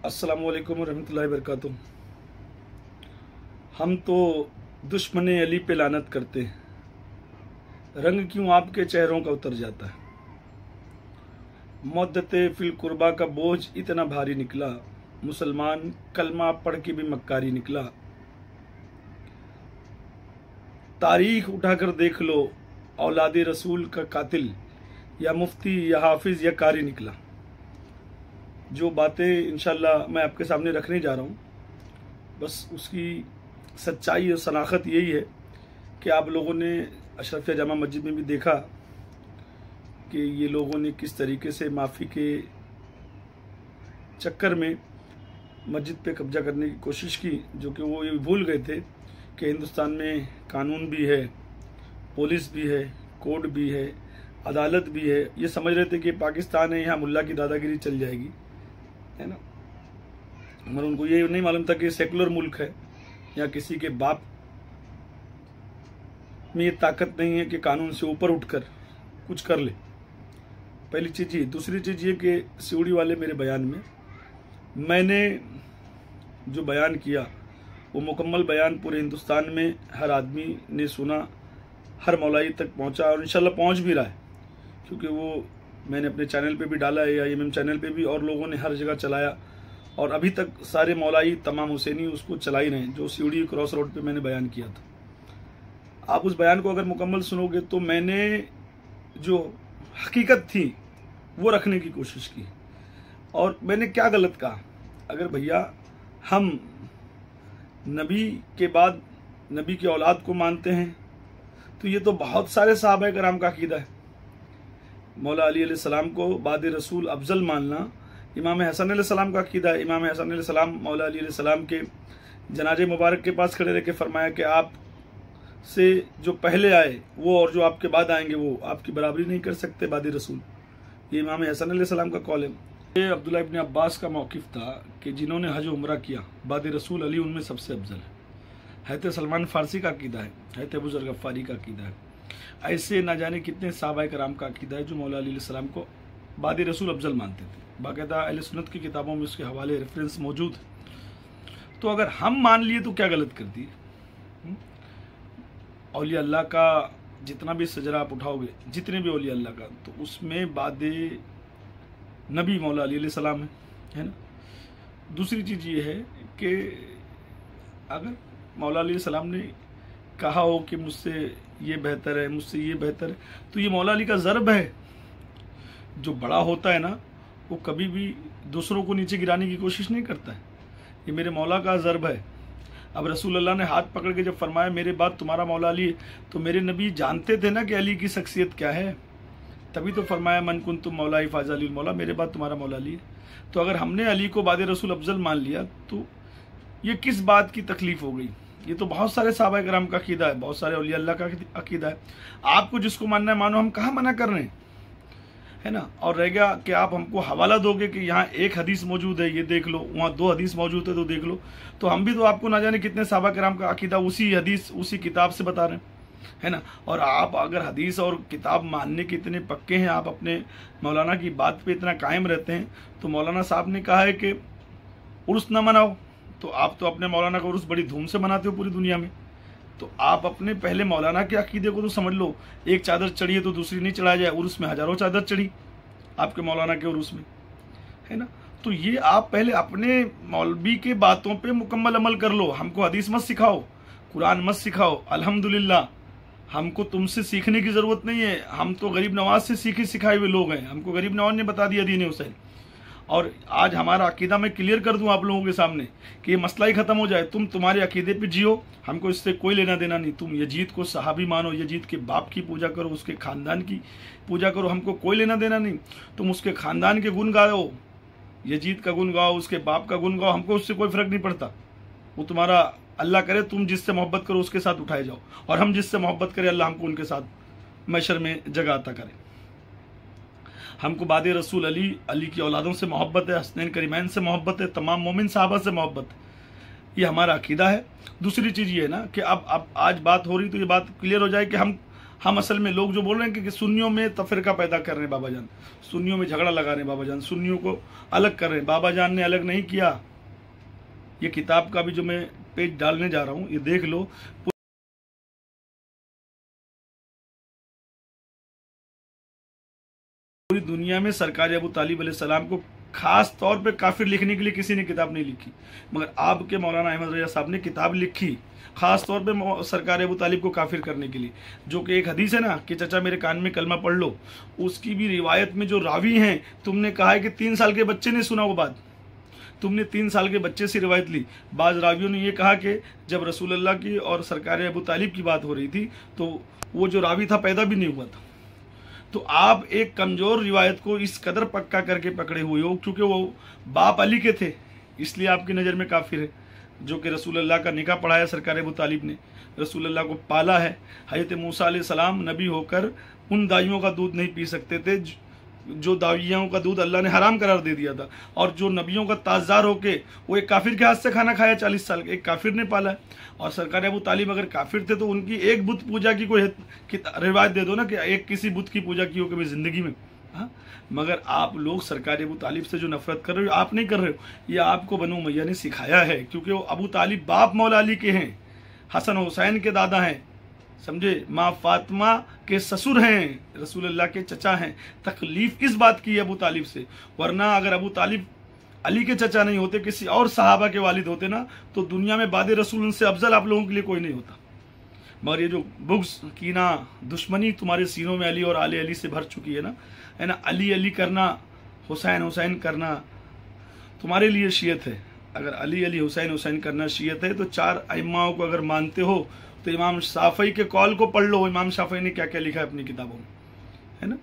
अस्सलामु अलैकुम रहमतुल्लाहि वबरकातुहू। हम तो दुश्मने अली पे लानत करते हैं, रंग क्यों आपके चेहरों का उतर जाता है। मुद्दते फिल कुर्बा का बोझ इतना भारी निकला, मुसलमान कलमा पढ़ के भी मक्कारी निकला। तारीख उठाकर देख लो, औलादे रसूल का कातिल या मुफ्ती या हाफिज या कारी निकला। जो बातें इंशाल्लाह मैं आपके सामने रखने जा रहा हूँ, बस उसकी सच्चाई और शनाख्त यही है कि आप लोगों ने अशरफिया जामा मस्जिद में भी देखा कि ये लोगों ने किस तरीके से माफ़ी के चक्कर में मस्जिद पे कब्जा करने की कोशिश की, जो कि वो ये भूल गए थे कि हिंदुस्तान में कानून भी है, पुलिस भी है, कोर्ट भी है, अदालत भी है। ये समझ रहे थे कि पाकिस्तान है, यहाँ मुल्ला की दादागिरी चल जाएगी, है ना। मगर उनको ये नहीं मालूम था कि सेकुलर मुल्क है, या किसी के बाप में ये ताकत नहीं है कि कानून से ऊपर उठकर कुछ कर ले। पहली चीज़ ये। दूसरी चीज़ ये कि सिउड़ी वाले मेरे बयान में मैंने जो बयान किया वो मुकम्मल बयान पूरे हिंदुस्तान में हर आदमी ने सुना, हर मौलाई तक पहुंचा और इंशाल्लाह पहुंच भी रहा है, क्योंकि वो मैंने अपने चैनल पे भी डाला है, या IMM चैनल पे भी, और लोगों ने हर जगह चलाया, और अभी तक सारे मौलाई तमाम हुसैनी उसको चला ही रहे हैं, जो सिउड़ी क्रॉस रोड पे मैंने बयान किया था। आप उस बयान को अगर मुकम्मल सुनोगे तो मैंने जो हकीकत थी वो रखने की कोशिश की। और मैंने क्या गलत कहा? अगर भैया हम नबी के बाद नबी की औलाद को मानते हैं तो ये तो बहुत सारे सहाबा कराम का अकीदा है। मौला अली अलैहिस्सलाम को बाद रसूल अफजल मानना इमाम हसन अलैहिस्सलाम का अकीदा है। इमाम हसन अलैहिस्सलाम मौला अली अलैहिस्सलाम के जनाजे मुबारक के पास खड़े रह के फरमाया कि आप से जो पहले आए वो और जो आपके बाद आएंगे वो आपकी बराबरी नहीं कर सकते बाद रसूल। ये इमाम हसन अलैहिस्सलाम का कौल है। ये अब्दुल्लाह इब्न अब्बास का मौक़िफ़ था कि जिन्होंने हज उम्रा किया बाद रसूल अली उनमें सबसे अफजल है। हैत सलमान फारसी का अकीदा है, हैत अबू ज़र गफ़ारी का अकीदा है। ऐसे ना जाने कितने सहाबा कराम का अकीदा है जो मौला अली अलैहिस्सलाम को बाद रसूल अफजल मानते थे। बाकायदा अहले सुन्नत की किताबों में उसके हवाले रेफरेंस मौजूद है। तो अगर हम मान लिए तो क्या गलत कर दिए? औलिया अल्लाह का जितना भी सजरा आप उठाओगे, जितने भी औलिया अल्लाह का, तो उसमें बाद नबी मौला अली अलैहिस्सलाम है ना। दूसरी चीज़ ये है कि अगर मौला अली अलैहिस्सलाम ने कहा हो कि मुझसे ये बेहतर है, मुझसे ये बेहतर है, तो ये मौला अली का ज़र्ब है। जो बड़ा होता है ना वो कभी भी दूसरों को नीचे गिराने की कोशिश नहीं करता है। ये मेरे मौला का ज़र्ब है। अब रसूल अल्लाह ने हाथ पकड़ के जब फरमाया मेरे बाद तुम्हारा मौला अली, तो मेरे नबी जानते थे ना कि अली की शख्सियत क्या है, तभी तो फरमाया मन कुन तुम मौला फाज़ अली मौला, मेरे बाद तुम्हारा मौला अली है। तो अगर हमने अली को बाद रसूल अफजल मान लिया तो ये किस बात की तकलीफ हो गई? ये तो बहुत सारे सहाबा कराम का अकीदा है, बहुत सारे औलिया अल्लाह का अकीदा है। आपको जिसको मानना है मानो, हम कहाँ मना कर रहे हैं, है ना। और रह गया कि आप हमको हवाला दोगे कि यहाँ एक हदीस मौजूद है ये देख लो, वहाँ 2 हदीस मौजूद है तो देख लो, तो हम भी तो आपको ना जाने कितने सहाबा कराम का अकीदा उसी हदीस उसी किताब से बता रहे हैं, है ना। और आप अगर हदीस और किताब मानने के इतने पक्के हैं, आप अपने मौलाना की बात पे इतना कायम रहते हैं, तो मौलाना साहब ने कहा है कि उर्स ना मनाओ, तो आप तो अपने मौलाना का उर्स बड़ी धूम से मनाते हो पूरी दुनिया में। तो आप अपने पहले मौलाना के अकीदे को तो समझ लो। एक चादर चढ़ी है तो दूसरी नहीं चढ़ाया जाए, उर्स में हजारों चादर चढ़ी आपके मौलाना के उर्स में, है ना। तो ये आप पहले अपने मौलवी के बातों पे मुकम्मल अमल कर लो। हमको हदीस मत सिखाओ, कुरान मत सिखाओ। अल्हम्दुलिल्लाह हमको तुमसे सीखने की ज़रूरत नहीं है, हम तो गरीब नवाज से सीखे सिखाए हुए लोग हैं। हमको गरीब नवाज ने बता दिया दीन हुसैन। और आज हमारा अकीदा मैं क्लियर कर दूं आप लोगों के सामने कि ये मसला ही ख़त्म हो जाए। तुम तुम्हारे अकीदे पे जियो, हमको इससे कोई लेना देना नहीं। तुम यजीद को सहाबी मानो, यजीद के बाप की पूजा करो, उसके ख़ानदान की पूजा करो, हमको कोई लेना देना नहीं। तुम उसके ख़ानदान के गुण गाओ, यजीद का गुण गाओ, उसके बाप का गुण गाओ, हमको उससे कोई फ़र्क नहीं पड़ता। वो तुम्हारा अल्लाह करे तुम जिससे मोहब्बत करो उसके साथ उठाए जाओ, और हम जिससे मोहब्बत करें अल्लाह हमको उनके साथ मैशर में जगह अता करे। हमको बाद रसूल अली की औलादों से मोहब्बत है, हसनैन करीमैन से मोहब्बत है, तमाम मोमिन साहबा से मोहब्बत है। ये हमारा अकीदा है। दूसरी चीज़ ये है ना कि अब आज बात हो रही तो ये बात क्लियर हो जाए कि हम असल में लोग जो बोल रहे हैं कि सुन्नियों में तफरका पैदा कर रहे हैं बाबा जान, सुन्नियों में झगड़ा लगा रहे हैं बाबा जान, सुन्नियों को अलग कर रहे हैं। बाबा जान ने अलग नहीं किया। ये किताब का भी जो मैं पेज डालने जा रहा हूँ, ये देख लो। पूरी दुनिया में सरकार अबू तालिब अलैहिस्सलाम को खास तौर पे काफिर लिखने के लिए किसी ने किताब नहीं लिखी, मगर आपके मौलाना अहमद रजा साहब ने किताब लिखी खास तौर पे सरकार अबू तालिब को काफिर करने के लिए। जो कि एक हदीस है ना कि चचा मेरे कान में कलमा पढ़ लो, उसकी भी रिवायत में जो रावी हैं, तुमने कहा है कि 3 साल के बच्चे ने सुना वो बात, तुमने 3 साल के बच्चे से रिवायत ली। बाज रावियों ने ये कहा कि जब रसूल अल्लाह की और सरकार अबू तालिब की बात हो रही थी तो वो जो रावी था पैदा भी नहीं हुआ था। तो आप एक कमज़ोर रिवायत को इस कदर पक्का करके पकड़े हुए हो क्योंकि वो बाप अली के थे, इसलिए आपकी नज़र में काफिर है। जो कि रसूल अल्लाह का निकाह पढ़ाया सरकार अबू तालिब ने, रसूल अल्लाह को पाला है। हज़रत मूसा अलैहिस्सलाम नबी होकर उन दाइयों का दूध नहीं पी सकते थे जो दावियों का दूध अल्लाह ने हराम करार दे दिया था, और जो नबियों का ताज़दार होके वो एक काफिर के हाथ से खाना खाया 40 साल, एक काफिर ने पाला है। और सरकार अबू तालिब अगर काफिर थे तो उनकी एक बुत पूजा की कोई रिवायत दे दो ना कि एक किसी बुत की पूजा की हो कभी ज़िंदगी में। हाँ, मगर आप लोग सरकार अबू तालिब से जो नफरत कर रहे हो, आप नहीं कर रहे हो, ये आपको बनु उमैया ने सिखाया है, क्योंकि वो अबू तालिब बाप मौला अली के हैं, हसन हुसैन के दादा हैं, समझे, माँ फातिमा के ससुर हैं, रसूल अल्लाह के चचा हैं। तकलीफ इस बात की है अबू तालिब से, वरना अगर अबू तालिब अली के चचा नहीं होते, किसी और सहाबा के वालिद होते ना, तो दुनिया में बाद रसूल से अफजल आप लोगों के लिए कोई नहीं होता। मगर ये जो बुग्स, कीना, दुश्मनी तुम्हारे सीनों में अली और आले अली से भर चुकी है ना, अली अली करना, हुसैन हुसैन करना तुम्हारे लिए शियत है। अगर अली अली हुसैन हुसैन करना शियत है तो 4 अइम्माओं को अगर मानते हो तो इमाम शाफई के कॉल को पढ़ लो, इमाम शाफई ने क्या क्या लिखा है अपनी किताबों में, है ना।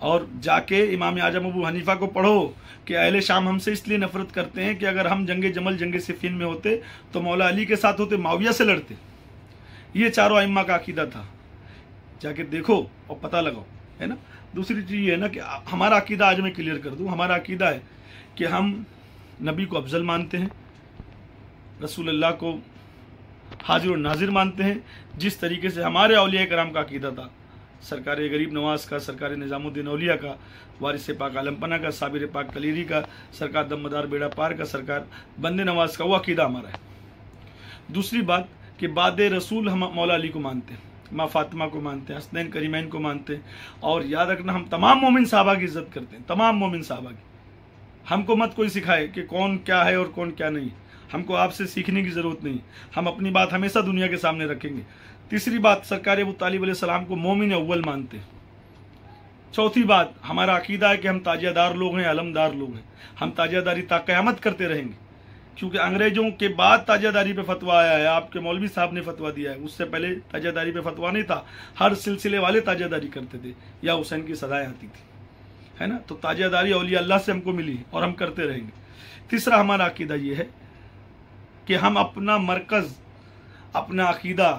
और जाके इमाम आजम अबू हनीफा को पढ़ो कि अहले शाम हमसे इसलिए नफरत करते हैं कि अगर हम जंगे जमल जंगे सिफीन में होते तो मौला अली के साथ होते, माविया से लड़ते। ये 4 अइम्मा का अकीदा था, जाके देखो और पता लगाओ, है ना। दूसरी चीज़ ये है ना कि हमारा अकीदा आज मैं क्लियर कर दूं। हमारा अकीदा है कि हम नबी को अफजल मानते हैं, रसूल अल्लाह को हाजिर और नाजिर मानते हैं, जिस तरीके से हमारे औलिया कराम का अकीदा था, सरकार गरीब नवाज का, सरकार निज़ामुद्दीन औलिया का, वारिस पाक आलमपना का, साबिर पाक कलीरी का, सरकार दमदार बेड़ा पार का, सरकार बंदे नवाज का, वो अकीदा हमारा है। दूसरी बात कि बाद रसूल हम मौला अली को मानते हैं, माँ फातिमा को मानते हैं, हसनैन करीमैन को मानते हैं, और याद रखना हम तमाम मोमिन साहबा की इज्जत करते हैं, तमाम मोमिन साहबा की। हमको मत कोई सिखाए कि कौन क्या है और कौन क्या नहीं, हमको आपसे सीखने की ज़रूरत नहीं, हम अपनी बात हमेशा दुनिया के सामने रखेंगे। तीसरी बात, सरकार अबू तालिब अलैहिस्सलाम को मोमिन अव्वल मानते हैं। चौथी बात, हमारा अकीदा है कि हम ताजियादार लोग हैं, अलमदार लोग हैं, हम ताजियादारी ता क़यामत करते रहेंगे, क्योंकि अंग्रेजों के बाद ताजियादारी पे फतवा आया है। आपके मौलवी साहब ने फतवा दिया है, उससे पहले ताजियादारी पे फतवा नहीं था, हर सिलसिले वाले ताजियादारी करते थे या हुसैन की सदाएँ आती थी, है ना। तो ताजियादारी औलिया अल्लाह से हमको मिली और हम करते रहेंगे। तीसरा हमारा अकीदा ये है कि हम अपना मरकज़, अपना अकीदा,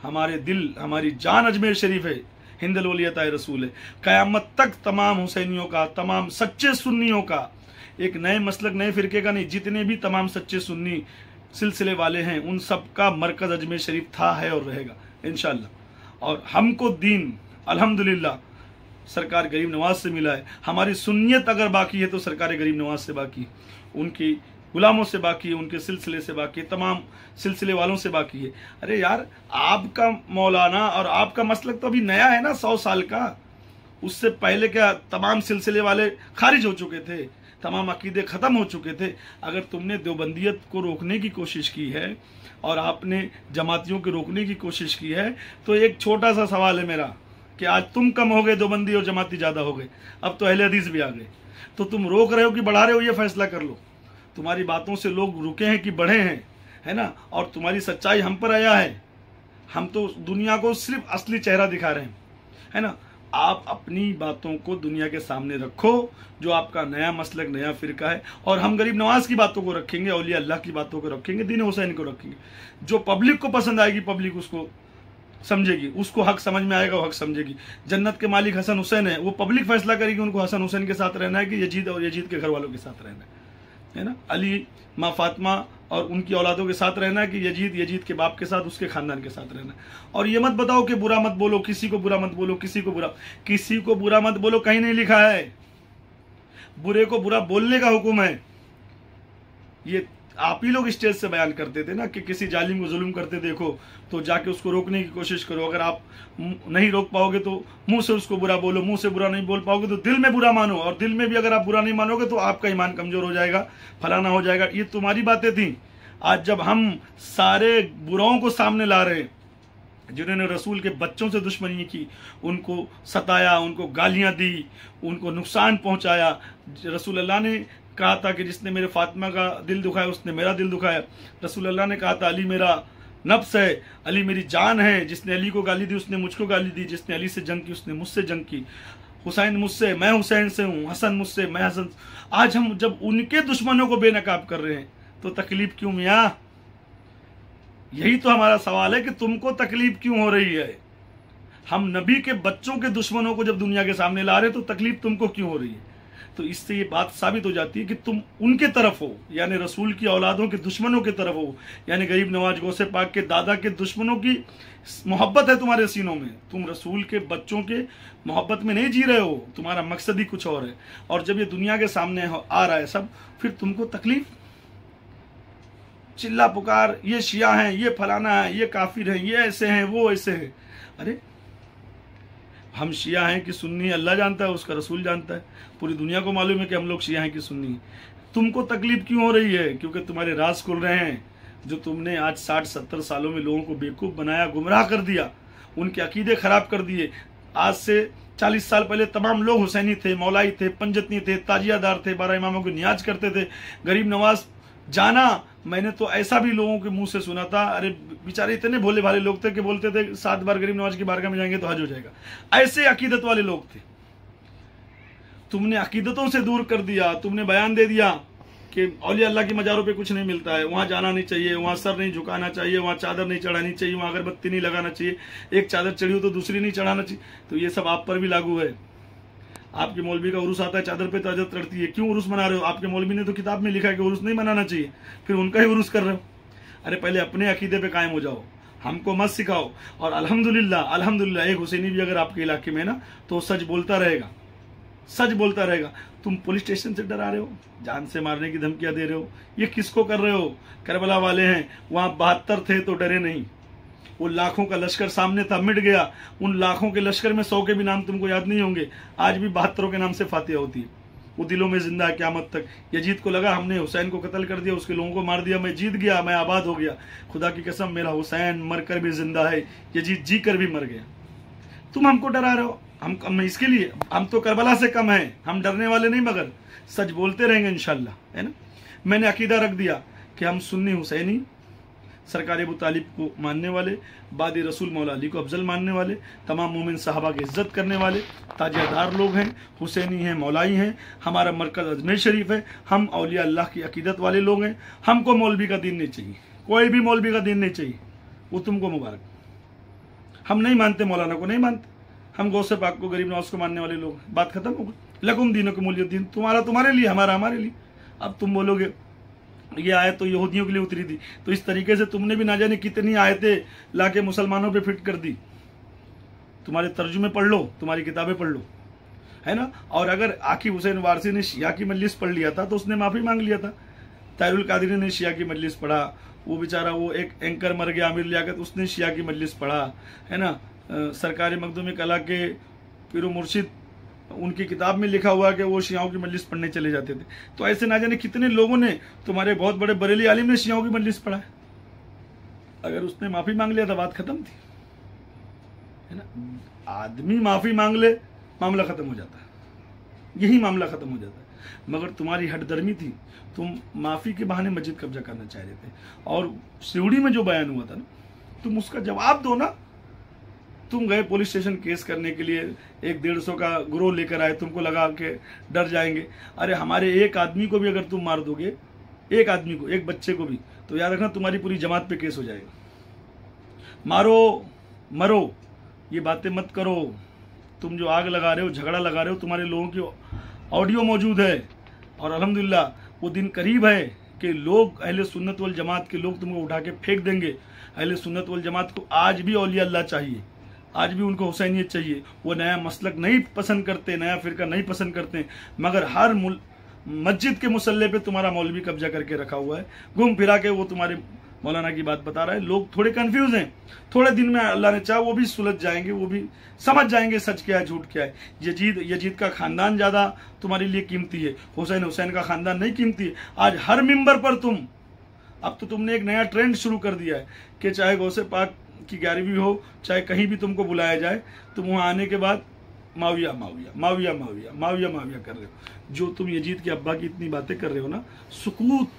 हमारे दिल, हमारी जान अजमेर शरीफ है, हिंदुल वलियत रसूल है। क़यामत तक तमाम हुसैनियों का, तमाम सच्चे सुन्नियों का, एक नए मसलक नए फ़िरके का नहीं, जितने भी तमाम सच्चे सुन्नी सिलसिले वाले हैं उन सब का मरकज़ अजमेर शरीफ था, है और रहेगा इंशाअल्लाह। और हमको दीन अल्हम्दुलिल्लाह सरकार गरीब नवाज से मिला है। हमारी सुन्नियत अगर बाकी है तो सरकार गरीब नवाज से बाकी, उनकी गुलामों से बाकी है, उनके सिलसिले से बाकी है, तमाम सिलसिले वालों से बाकी है। अरे यार, आपका मौलाना और आपका मसलक तो अभी नया है ना, 100 साल का। उससे पहले क्या तमाम सिलसिले वाले खारिज हो चुके थे, तमाम अकीदे ख़त्म हो चुके थे। अगर तुमने देवबंदियत को रोकने की कोशिश की है और आपने जमातियों को रोकने की कोशिश की है, तो एक छोटा सा सवाल है मेरा कि आज तुम कम हो गए देवबंदी और जमाती ज़्यादा हो गए, अब तो अहले हदीस भी आ गए, तो तुम रोक रहे हो कि बढ़ा रहे हो, ये फैसला कर लो। तुम्हारी बातों से लोग रुके हैं कि बढ़े हैं, है ना। और तुम्हारी सच्चाई हम पर आया है, हम तो दुनिया को सिर्फ असली चेहरा दिखा रहे हैं, है ना। आप अपनी बातों को दुनिया के सामने रखो, जो आपका नया मसलक, नया फ़िरका है, और हम गरीब नवाज की बातों को रखेंगे, औलिया अल्लाह की बातों को रखेंगे, दीन हुसैन को रखेंगे। जो पब्लिक को पसंद आएगी, पब्लिक उसको समझेगी, उसको हक समझ में आएगा, वो हक समझेगी। जन्नत के मालिक हसन हुसैन है, वो पब्लिक फैसला करेगी उनको हसन हुसैन के साथ रहना है कि यजीद और यजीद के घर वालों के साथ रहना है ना। अली, माँ फातिमा और उनकी औलादों के साथ रहना है, कि यजीद के बाप के साथ, उसके खानदान के साथ रहना है। और ये मत बताओ कि बुरा मत बोलो, किसी को बुरा मत बोलो, किसी को बुरा मत बोलो, कहीं नहीं लिखा है। बुरे को बुरा बोलने का हुक्म है। ये आप ही लोग स्टेज से बयान करते थे ना कि किसी जालिम को जुल्म करते देखो तो जाके उसको रोकने की कोशिश करो। अगर आप नहीं रोक पाओगे तो मुंह से उसको बुरा बोलो, मुंह से बुरा नहीं बोल पाओगे तो दिल में बुरा मानो, और दिल में भी अगर आप बुरा नहीं मानोगे तो आपका ईमान कमजोर हो जाएगा, फलाना हो जाएगा। ये तुम्हारी बातें थी। आज जब हम सारे बुराओं को सामने ला रहे हैं, जिन्होंने रसूल के बच्चों से दुश्मनी की, उनको सताया, उनको गालियां दी, उनको नुकसान पहुंचाया। रसूल अल्लाह ने कहा था कि जिसने मेरे फातिमा का दिल दुखाया उसने मेरा दिल दुखाया। रसूल अल्लाह ने कहा था अली मेरा नफ्स है, अली मेरी जान है। जिसने अली को गाली दी उसने मुझको गाली दी, जिसने अली से जंग की उसने मुझसे जंग की। हुसैन मुझसे, मैं हुसैन से हूँ, हसन मुझसे, मैं हसन। आज हम जब उनके दुश्मनों को बेनकाब कर रहे हैं तो तकलीफ क्यों मियाँ? यही तो हमारा सवाल है कि तुमको तकलीफ क्यों हो रही है? हम नबी के बच्चों के दुश्मनों को जब दुनिया के सामने ला रहे तो तकलीफ तुमको क्यों हो रही है? तो इससे ये बात साबित हो जाती है कि तुम उनके तरफ हो, यानी रसूल की औलादों के दुश्मनों के तरफ हो, यानी गरीब नवाज गौसे पाक के दादा के दुश्मनों की मोहब्बत है तुम्हारे सीनों में। तुम रसूल के बच्चों के मोहब्बत में नहीं जी रहे हो, तुम्हारा मकसद ही कुछ और है। और जब ये दुनिया के सामने आ रहा है सब, फिर तुमको तकलीफ, चिल्ला पुकार, ये शिया हैं, ये फलाना है, ये काफिर हैं, ये ऐसे हैं, वो ऐसे हैं। अरे हम शिया हैं कि सुन्नी अल्लाह जानता है, उसका रसूल जानता है। पूरी दुनिया को मालूम है कि हम लोग शिया हैं कि सुन्नी हैं। तुमको तकलीफ क्यों हो रही है? क्योंकि तुम्हारे राज खुल रहे हैं। जो तुमने आज 60-70 सालों में लोगों को बेवकूफ़ बनाया, गुमराह कर दिया, उनके अकीदे खराब कर दिए। आज से 40 साल पहले तमाम लोग हुसैनी थे, मौलाई थे, पंजतनी थे, ताजियादार थे, 12 इमामों को नियाज करते थे। गरीब नवाज जाना, मैंने तो ऐसा भी लोगों के मुंह से सुना था, अरे बेचारे इतने भोले भाले लोग थे कि बोलते थे 7 बार गरीब नवाज की बारगाह में जाएंगे तो हज हो जाएगा। ऐसे अकीदत वाले लोग थे। तुमने अकीदतों से दूर कर दिया। तुमने बयान दे दिया कि औलिया अल्लाह की मज़ारों पे कुछ नहीं मिलता है, वहां जाना नहीं चाहिए, वहां सर नहीं झुकाना चाहिए, वहां चादर नहीं चढ़ानी चाहिए, वहां अगरबत्ती नहीं लगाना चाहिए, एक चादर चढ़ी हो तो दूसरी नहीं चढ़ाना चाहिए। तो ये सब आप पर भी लागू है। आपके मौलवी का उर्स आता है, चादर पे ताजत चढ़ती है, क्यों उर्स मना रहे हो? आपके मौलवी ने तो किताब में लिखा है कि उर्स नहीं मनाना चाहिए, फिर उनका ही उर्स कर रहे हो। अरे पहले अपने अकीदे पे कायम हो जाओ, हमको मत सिखाओ। और अल्हम्दुलिल्लाह एक हुसैनी भी अगर आपके इलाके में ना, तो सच बोलता रहेगा, सच बोलता रहेगा। तुम पुलिस स्टेशन से डरा रहे हो, जान से मारने की धमकियां दे रहे हो, ये किसको कर रहे हो? करबला वाले हैं, वहां 72 थे तो डरे नहीं। वो लाखों का लश्कर सामने था, मिट गया। उन लाखों के लश्कर में 100 के भी नाम तुमको याद नहीं होंगे। आज भी 72 के नाम से फातिहा होती है, वो दिलों में जिंदा है क़यामत तक। यजीद को लगा हमने हुसैन को कत्ल कर दिया, उसके लोगों को मार दिया, मैं जीत गया, मैं आबाद हो गया। खुदा की कसम, मेरा हुसैन मरकर भी जिंदा है, यजीद जी कर भी मर गया। तुम हमको डरा रहे हो, हम इसके लिए, हम तो करबला से कम हैं, हम डरने वाले नहीं, मगर सच बोलते रहेंगे इंशाल्लाह, है ना। मैंने अकीदा रख दिया कि हम सुन्नी हुसैनी, सरकार अबू तालिब को मानने वाले, बाद रसूल मौला अली को अफजल मानने वाले, तमाम मोमिन साहबा की इज्जत करने वाले, ताजियादार लोग हैं, हुसैनी हैं, मौलाई हैं। हमारा मरकज़ अजमेर शरीफ है। हम औलिया अल्लाह की अकीदत वाले लोग हैं। हमको मौलवी का दीन नहीं चाहिए, कोई भी मौलवी का दीन नहीं चाहिए, वो तुमको मुबारक। हम नहीं मानते, मौलाना को नहीं मानते, हम गौसे पाक को, गरीब नवाज को मानने वाले लोग। बात खत्म हो गई। लकुम दीनुकुम वलियद्दीन, तुम्हारा तुम्हारे लिए, हमारा हमारे लिए। अब तुम बोलोगे ये आयत तो यहूदियों के लिए उतरी थी, तो इस तरीके से तुमने भी ना जाने कितनी आयतें लाके मुसलमानों पे फिट कर दी। तुम्हारे तर्जुमे पढ़ लो, तुम्हारी किताबें पढ़ लो, है ना। और अगर आकिब हुसैन वारसी ने शिया की मजलिस पढ़ लिया था तो उसने माफ़ी मांग लिया था। ताहिरुल कादरी ने शिया की मजलिस पढ़ा, वो बेचारा वो एक एंकर मर गया आमिर लियाकत, उसने शिया की मजलिस पढ़ा, है ना। सरकार मखदूम कला के पीरो मुर्शिद, उनकी किताब में लिखा हुआ कि वो शियाओं की मजलिस पढ़ने चले जाते थे। तो ऐसे ना जाने कितने लोगों ने, तुम्हारे बहुत बड़े बरेली आलिम ने शियाओं की मजलिस पढ़ा है। अगर उसने माफी मांग लिया तो बात खत्म थी, है ना। आदमी माफी मांग ले, मामला खत्म हो जाता है, यही मामला खत्म हो जाता है। मगर तुम्हारी हठधर्मी थी, तुम माफी के बहाने मस्जिद कब्जा करना चाह रहे थे। और सिवड़ी में जो बयान हुआ था ना, तुम उसका जवाब दो ना। तुम गए पुलिस स्टेशन केस करने के लिए, 100-150 का गिरोह लेकर आए, तुमको लगा के डर जाएंगे। अरे हमारे एक आदमी को भी अगर तुम मार दोगे, एक आदमी को, एक बच्चे को भी, तो याद रखना तुम्हारी पूरी जमात पे केस हो जाएगा। मारो मरो, ये बातें मत करो। तुम जो आग लगा रहे हो, झगड़ा लगा रहे हो, तुम्हारे लोगों की ऑडियो मौजूद है। और अल्हम्दुलिल्लाह वो दिन करीब है कि लोग अहले सुन्नत वल जमात के लोग तुमको उठा के फेंक देंगे। अहले सुन्नत वल जमात को आज भी औलिया अल्लाह चाहिए, आज भी उनको हुसैनियत चाहिए। वो नया मसलक नहीं पसंद करते, नया फिरका नहीं पसंद करते, मगर हर मस्जिद के मुसल्ले पे तुम्हारा मौलवी कब्जा करके रखा हुआ है। घूम फिरा के वो तुम्हारे मौलाना की बात बता रहा है। लोग थोड़े कंफ्यूज हैं, थोड़े दिन में अल्लाह ने चाहा वो भी सुलझ जाएंगे, वो भी समझ जाएंगे सच क्या है झूठ क्या है। यजीद का खानदान ज्यादा तुम्हारे लिए कीमती है, हुसैन का खानदान नहीं कीमती है। आज हर मिंबर पर अब तो तुमने एक नया ट्रेंड शुरू कर दिया है कि चाहे गौसे पाक की 11वीं हो, चाहे कहीं भी तुमको बुलाया जाए, तुम वहां आने के बाद माविया माविया माविया माविया माविया माविया कर रहे हो। जो तुम यजीद के अब्बा की इतनी बातें कर रहे हो ना, सुकूत,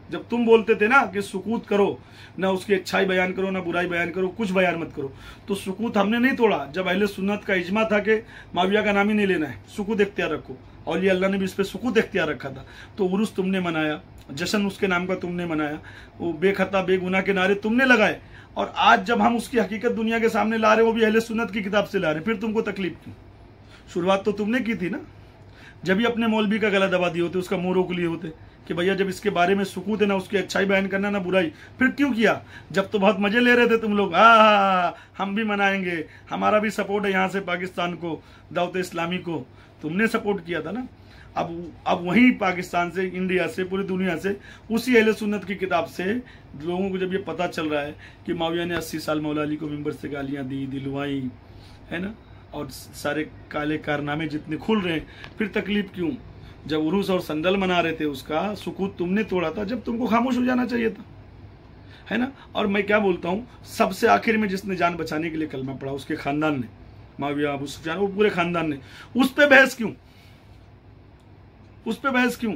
जब तुम बोलते थे ना कि सुकूत करो, ना उसकी अच्छाई बयान करो ना बुराई बयान करो, कुछ बयान मत करो, तो सुकूत हमने नहीं तोड़ा। जब अहले सुन्नत का इजमा था कि माविया का नाम ही नहीं लेना है, सुकूत इख्तियार रखो, औलिया अल्लाह ने भी इस पर सुकूत इख्तियार रखा था। तो उर्स तुमने मनाया, जश्न उसके नाम का तुमने मनाया, वो बेखता बेगुनाह के नारे तुमने लगाए, और आज जब हम उसकी हकीकत दुनिया के सामने ला रहे, वो भी अहले सुन्नत की किताब से ला रहे, फिर तुमको तकलीफ क्यों? शुरुआत तो तुमने की थी ना, जब भी अपने मौलवी का गला दबा दिए होते, उसका मुंह रोक लिए होते कि भैया जब इसके बारे में सुकूत है, ना उसकी अच्छाई बयान करना ना बुराई, फिर क्यों किया? जब तो बहुत मजे ले रहे थे तुम लोग, हम भी मनाएंगे, हमारा भी सपोर्ट है यहाँ से पाकिस्तान को, दावत इस्लामी को, तुमने सपोर्ट किया था ना। अब वहीं पाकिस्तान से, इंडिया से, पूरी दुनिया से, उसी अहले सुन्नत की किताब से लोगों को जब ये पता चल रहा है कि माविया ने 80 साल मौला अली को मिंबर से गालियां दी, दिलवाई, है ना, और सारे काले कारनामे जितने खुल रहे हैं, फिर तकलीफ क्यों? जब उरूस और संदल मना रहे थे, उसका सुकूत तुमने तोड़ा था, जब तुमको खामोश हो जाना चाहिए था, है ना। और मैं क्या बोलता हूँ, सबसे आखिर में जिसने जान बचाने के लिए कलमा पढ़ा, उसके खानदान ने, माविया, अबू सुफियान, वो पूरे खानदान ने, उस पर बहस क्यों? उस पर बहस क्यों?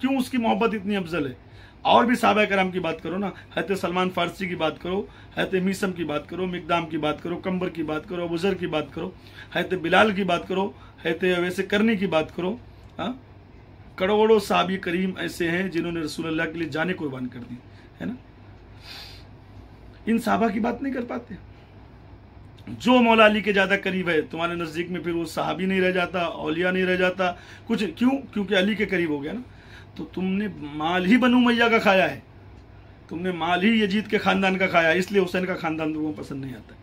क्यों उसकी मोहब्बत इतनी अफजल है? और भी साहबा कराम की बात करो ना, हज़रत सलमान फारसी की बात करो, हज़रत मीसम की बात करो, मिकदाम की बात करो, कंबर की बात करो, अबू ज़र की बात करो, हज़रत बिलाल की बात करो, हज़रत वैसे करनी की बात करो। हाँ, करोड़ों साहबी करीम ऐसे हैं जिन्होंने रसूल अल्लाह के लिए जाने कुर्बान कर दी, है ना। इन साहबा की बात नहीं कर पाते। जो मौला अली के ज्यादा करीब है तुम्हारे नजदीक में, फिर वो साहबी नहीं रह जाता, औलिया नहीं रह जाता, कुछ क्यों? क्योंकि अली के करीब हो गया ना। तो तुमने माल ही बनु मैया का खाया है, तुमने माल ही यजीद के खानदान का खाया, इसलिए हुसैन का खानदान लोगों को पसंद नहीं आता,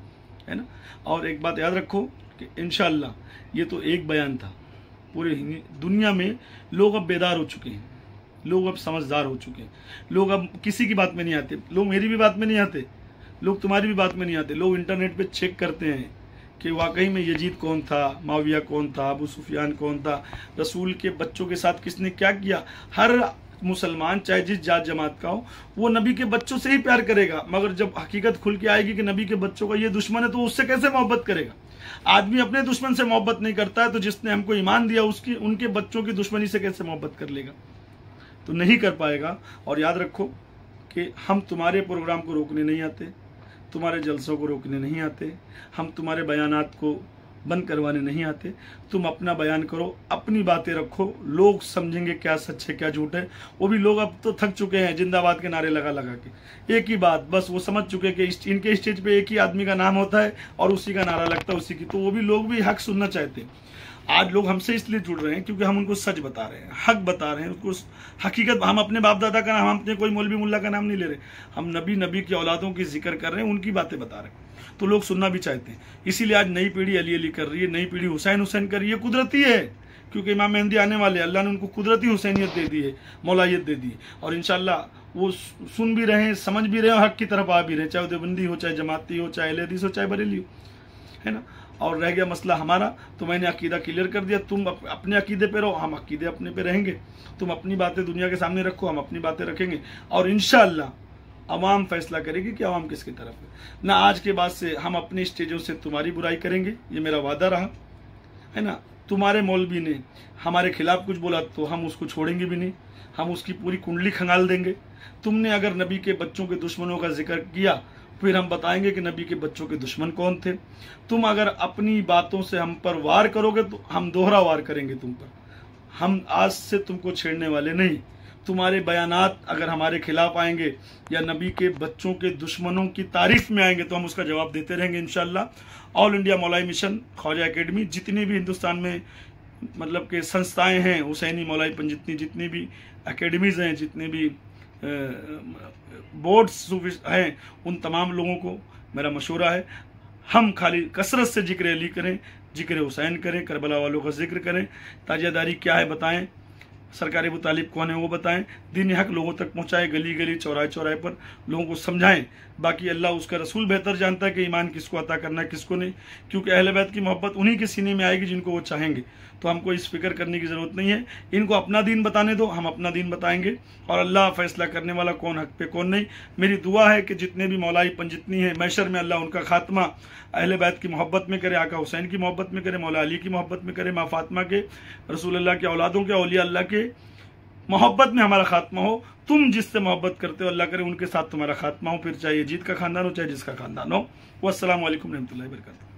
है ना। और एक बात याद रखो कि इंशाअल्लाह ये तो एक बयान था, पूरे दुनिया में लोग अब बेदार हो चुके हैं, लोग अब समझदार हो चुके हैं, लोग अब किसी की बात में नहीं आते, लोग मेरी भी बात में नहीं आते, लोग तुम्हारी भी बात में नहीं आते, लोग इंटरनेट पे चेक करते हैं कि वाकई में यजीद कौन था, माविया कौन था, अबू सुफियान कौन था, रसूल के बच्चों के साथ किसने क्या किया। हर मुसलमान चाहे जिस जात जमात का हो, वो नबी के बच्चों से ही प्यार करेगा, मगर जब हकीकत खुल के आएगी कि नबी के बच्चों का ये दुश्मन है, तो उससे कैसे मोहब्बत करेगा? आदमी अपने दुश्मन से मोहब्बत नहीं करता है, तो जिसने हमको ईमान दिया उसकी, उनके बच्चों की दुश्मनी से कैसे मोहब्बत कर लेगा? तो नहीं कर पाएगा। और याद रखो कि हम तुम्हारे प्रोग्राम को रोकने नहीं आते, तुम्हारे जलसों को रोकने नहीं आते, हम तुम्हारे बयानात को बंद करवाने नहीं आते। तुम अपना बयान करो, अपनी बातें रखो, लोग समझेंगे क्या सच है क्या झूठ है। वो भी लोग अब तो थक चुके हैं जिंदाबाद के नारे लगा लगा के, एक ही बात बस वो समझ चुके हैं कि इनके स्टेज पे एक ही आदमी का नाम होता है और उसी का नारा लगता है, उसी की। तो वो भी लोग भी हक सुनना चाहते हैं। आज लोग हमसे इसलिए जुड़ रहे हैं क्योंकि हम उनको सच बता रहे हैं, हक बता रहे हैं, उसको हकीकत। हम अपने बाप दादा का नाम, हम अपने कोई मौलवी मुल्ला का नाम नहीं ले रहे, हम नबी की औलादों की जिक्र कर रहे हैं, उनकी बातें बता रहे हैं। तो लोग सुनना भी चाहते हैं, इसीलिए आज नई पीढ़ी अली अली कर रही है, नई पीढ़ी हुसैन हुसैन कर रही है। कुदरती है, क्योंकि इमाम मेहंदी आने वाले, अल्लाह ने उनको कुदरती हुसैनियत दे दी है, मौलायत दे दी है। और इंशाल्लाह वो सुन भी रहे हैं, समझ भी रहे हैं, हक की तरफ आ भी रहे हैं, चाहे देवबंदी हो, चाहे जमाती हो, चाहे अहले हदीस हो, चाहे बरेली हो, है ना। और रह गया मसला हमारा, तो मैंने अकीदा क्लियर कर दिया। तुम अपने अकीदे पे रहो, हम अकीदे अपने पे रहेंगे। तुम अपनी बातें दुनिया के सामने रखो, हम अपनी बातें रखेंगे, और इंशाअल्लाह अवाम फैसला करेगी कि अवाम किसकी तरफ है। ना आज के बाद से हम अपनी स्टेजों से तुम्हारी बुराई करेंगे, ये मेरा वादा रहा है ना। तुम्हारे मौलवी ने हमारे खिलाफ कुछ बोला तो हम उसको छोड़ेंगे भी नहीं, हम उसकी पूरी कुंडली खंगाल देंगे। तुमने अगर नबी के बच्चों के दुश्मनों का जिक्र किया, फिर हम बताएंगे कि नबी के बच्चों के दुश्मन कौन थे। तुम अगर अपनी बातों से हम पर वार करोगे तो हम दोहरा वार करेंगे तुम पर। हम आज से तुमको छेड़ने वाले नहीं। तुम्हारे बयानात अगर हमारे खिलाफ आएंगे या नबी के बच्चों के दुश्मनों की तारीफ में आएंगे तो हम उसका जवाब देते रहेंगे इंशाअल्लाह। All India Maulai mission, Khwaja academy, जितनी भी हिंदुस्तान में मतलब के संस्थाएं हैं हुसैनी मौलाईपन, जितनी भी एकेडमीज हैं, जितने भी बोर्ड्स सूफी हैं, उन तमाम लोगों को मेरा मशवरा है, हम खाली कसरत से जिक्र अली करें, जिक्र हुसैन करें, करबला वालों का जिक्र करें, ताजियादारी क्या है बताएं, सरकार अबू तालिब कौन है वो बताएं, दीन हक लोगों तक पहुंचाएं, गली गली चौराहे चौराहे पर लोगों को समझाएं। बाकी अल्लाह उसका रसूल बेहतर जानता है कि ईमान किसको अता करना है किसको नहीं, क्योंकि अहले बैत की मोहब्बत उन्हीं के सीने में आएगी जिनको वो चाहेंगे। तो हमको इस फिक्र करने की ज़रूरत नहीं है, इनको अपना दीन बताने दो, हम अपना दीन बताएंगे और अल्लाह फैसला करने वाला कौन हक पे कौन नहीं। मेरी दुआ है कि जितने भी मौलाई जितनी है मैशर में अल्लाह उनका खात्मा अहले बैत की मोहब्बत में करे, आका हुसैन की मोहब्बत में करे, मौला अली की मोहब्बत में करे, माँ फातिमा के, रसूल अल्लाह के औलादों के, औलिया अल्लाह के मोहब्बत में हमारा खात्मा हो। तुम जिससे मोहब्बत करते हो अल्लाह करे उनके साथ तुम्हारा खात्मा हो, फिर चाहे यजीद का खानदान हो चाहे जिसका खानदान हो। वस्सलामु अलैकुम रहमतुल्लाहि व बरकातहू।